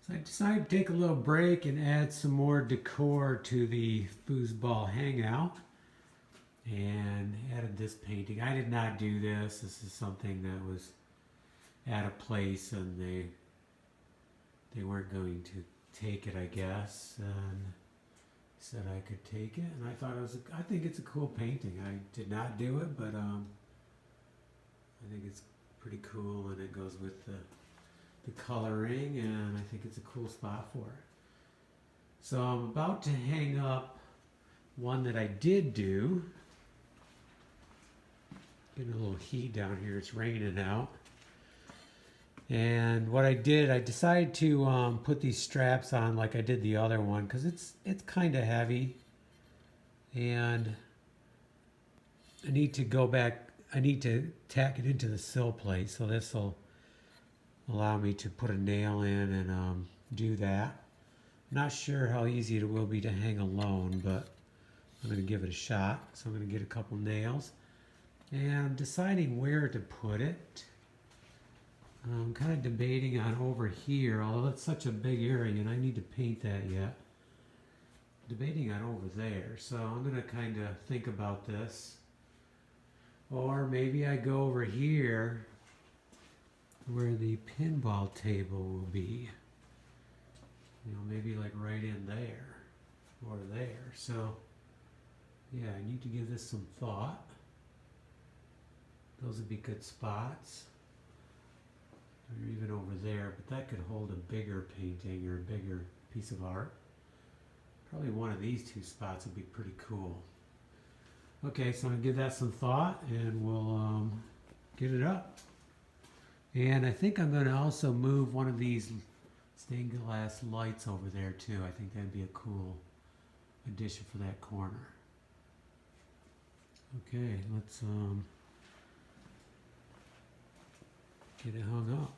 So I decided to take a little break and add some more decor to the Foosball Hangout and added this painting. I did not do this. This is something that was at a place and they weren't going to take it, I guess, and said I could take it, and I thought I think it's a cool painting. I did not do it, but I think it's pretty cool, and it goes with the coloring, and I think it's a cool spot for it. So I'm about to hang up one that I did do. Getting a little heat down here. It's raining out. And what I did, I decided to put these straps on like I did the other one because it's kind of heavy, and I need to go back. I need to tack it into the sill plate, so this will allow me to put a nail in and do that. Not sure how easy it will be to hang alone, but I'm going to give it a shot. So I'm going to get a couple nails, and I'm deciding where to put it. I'm kind of debating on over here, although it's such a big area and I need to paint that yet. Debating on over there, so I'm going to kind of think about this. Or maybe I go over here where the pinball table will be. You know, maybe like right in there or there. So yeah, I need to give this some thought. Those would be good spots. Or even over there, but that could hold a bigger painting or a bigger piece of art. Probably one of these two spots would be pretty cool. Okay, so I'm going to give that some thought and we'll get it up. And I think I'm going to also move one of these stained glass lights over there too. I think that'd be a cool addition for that corner. Okay, let's get it hung up.